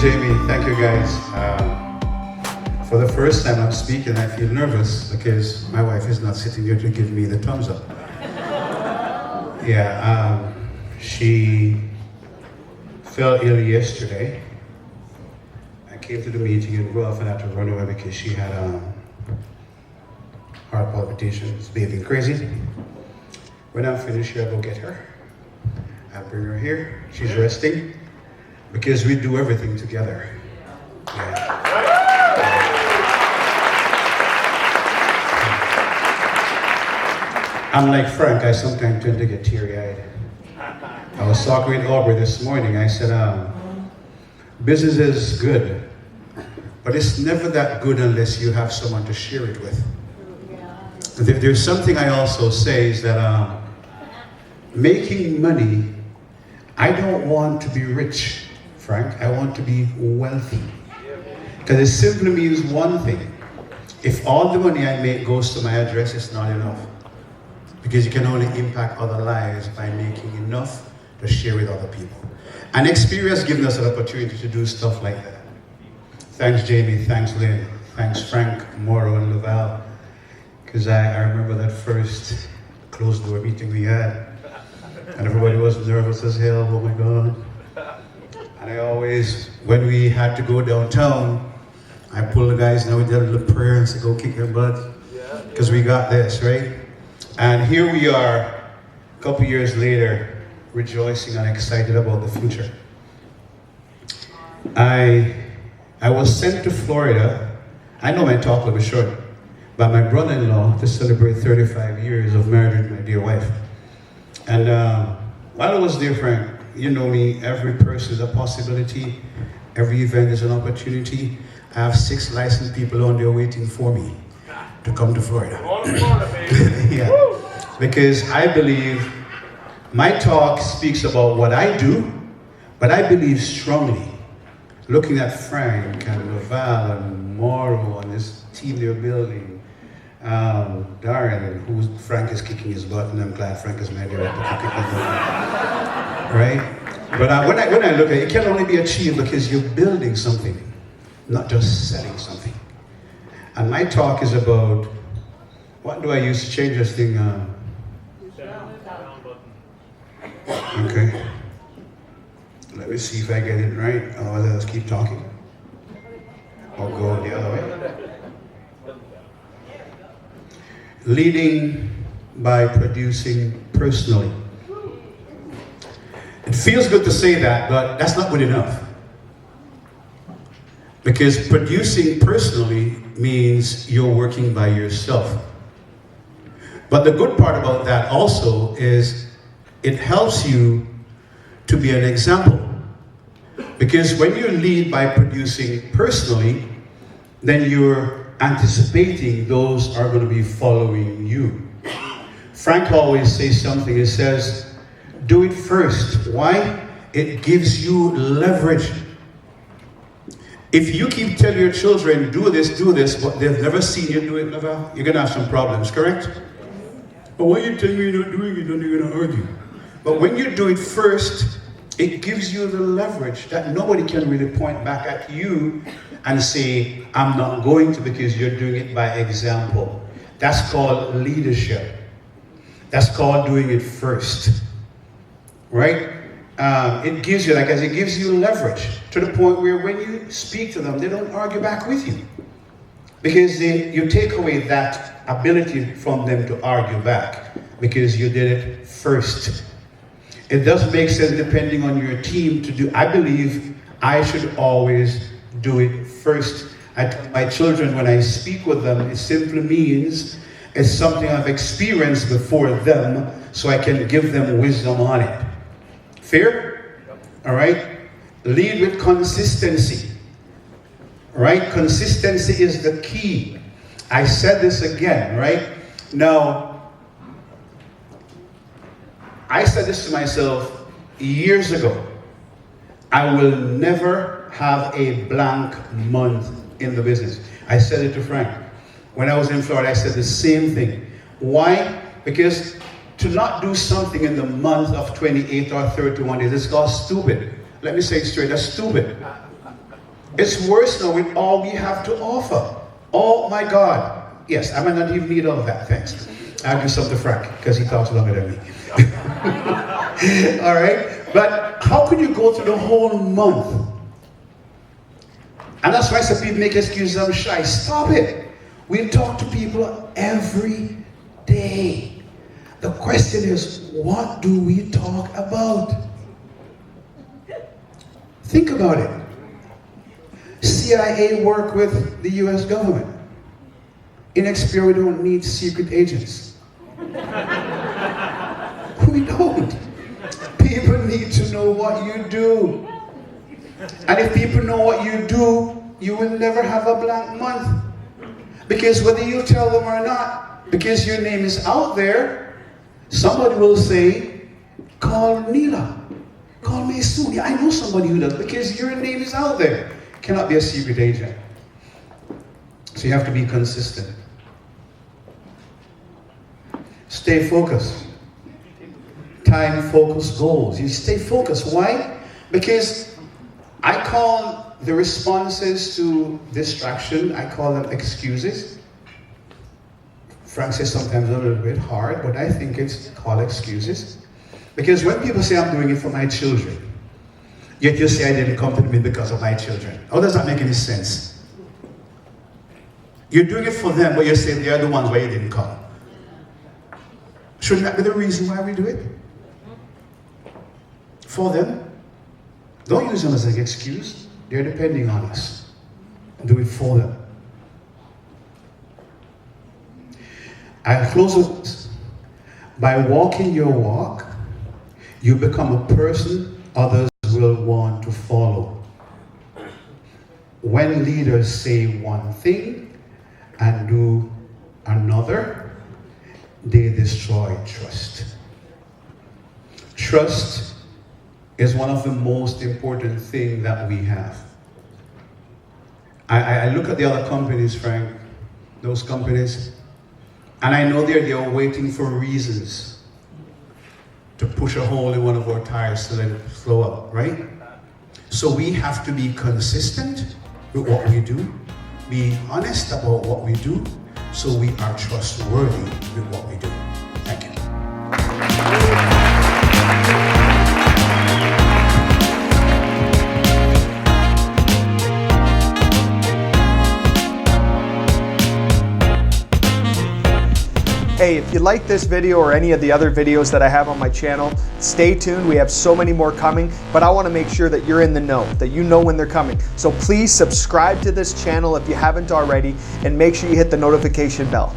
Jamie. Thank you, guys. For the first time I'm speaking, I feel nervous because my wife is not sitting here to give me the thumbs up. Yeah, she fell ill yesterday. I came to the meeting and Ralph and had to run away because she had heart palpitations, behaving crazy. When I'm finished here, I'll go get her. I'll bring her here. She's resting because we do everything together. Yeah. I'm like Frank, I sometimes tend to get teary-eyed. I was talking with Aubrey this morning. I said, business is good, but it's never that good unless you have someone to share it with. There's something I also say is that making money, I don't want to be rich, Frank. I want to be wealthy. Because it simply means one thing. If all the money I make goes to my address, it's not enough. Because you can only impact other lives by making enough to share with other people. And experience has given us an opportunity to do stuff like that. Thanks, Jamie. Thanks, Lynn. Thanks, Frank, Morrow, and Laval. Because I remember that first closed door meeting we had. And everybody was nervous as hell. Oh my God. And I always, when we had to go downtown, I pull the guys and I would do a little prayer and say, go kick their butt. Because we got this, right? And here we are, a couple years later, rejoicing and excited about the future. I was sent to Florida. I know my talk will be short, by my brother-in-law to celebrate 35 years of marriage with my dear wife. And while I was there, Frank, you know me, every person is a possibility, every event is an opportunity. I have 6 licensed people on there waiting for me to come to Florida. Yeah. Because I believe my talk speaks about what I do, but I believe strongly, looking at Frank and Laval and Morrow and this team they're building, Darren, who Frank is kicking his butt, and I'm glad Frank is my director to kick his butt. Right? But when I look at it, it can only be achieved because you're building something, not just selling something. And my talk is about, what do I use to change this thing? Okay. Let me see if I get it right. Otherwise, I'll keep talking. Or go the other way. Leading by producing personally. It feels good to say that, but that's not good enough. Because producing personally means you're working by yourself. But the good part about that also is it helps you to be an example. Because when you lead by producing personally, then you're anticipating those are going to be following you. Frank always says something, he says, do it first. Why? It gives you leverage. If you keep telling your children, do this, but they've never seen you do it, never, you're going to have some problems, correct? But when you tell me you're not doing it, then you're going to argue. But when you do it first, it gives you the leverage that nobody can really point back at you and say, I'm not going to, because you're doing it by example. That's called leadership. That's called doing it first, right? It gives you, it gives you leverage to the point where when you speak to them, they don't argue back with you. Because you take away that ability from them to argue back because you did it first. It does make sense depending on your team to do. I believe I should always do it first. I tell my children when I speak with them, it simply means it's something I've experienced before them so I can give them wisdom on it. Fair? All right? Lead with consistency. All right? Consistency is the key. I said this again, right? Now, I said this to myself years ago. I will never have a blank month in the business. I said it to Frank. When I was in Florida, I said the same thing. Why? Because to not do something in the month of 28 or 31 days is called stupid. Let me say it straight, that's stupid. It's worse now with all we have to offer. Oh my God. Yes, I might not even need all of that, thanks. I'll do something to Frank, because he talks longer than me. All right? But how could you go through the whole month? And that's why some people make excuses, I'm shy. Stop it. We talk to people every day. The question is, what do we talk about? Think about it. CIA work with the US government. In Xperia, we don't need secret agents. We don't. People need to know what you do. And if people know what you do, you will never have a blank month. Because whether you tell them or not, because your name is out there, somebody will say, call Neela, call me Suni. I know somebody who does, because your name is out there. Cannot be a secret agent. So you have to be consistent. Stay focused. Time focused goals. You stay focused. Why? Because I call the responses to distraction, I call them excuses. Frank says sometimes a little bit hard, but I think it's called excuses. Because when people say I'm doing it for my children, yet you say I didn't come to me because of my children. How does that make any sense? You're doing it for them, but you're saying they're the ones why you didn't come. Shouldn't that be the reason why we do it? For them. Don't use them as an excuse. They're depending on us. Do it for them. I'll close with this. By walking your walk, you become a person others will want to follow. When leaders say one thing and do another, they destroy trust. Trust is one of the most important things that we have. I look at the other companies, Frank, those companies, and I know they're there waiting for reasons to push a hole in one of our tires to let it flow up, right? So we have to be consistent with what we do, be honest about what we do, so we are trustworthy with what we do. Thank you. Hey, if you like this video or any of the other videos that I have on my channel, stay tuned. We have so many more coming, but I want to make sure that you're in the know, that you know when they're coming. So please subscribe to this channel if you haven't already, and make sure you hit the notification bell.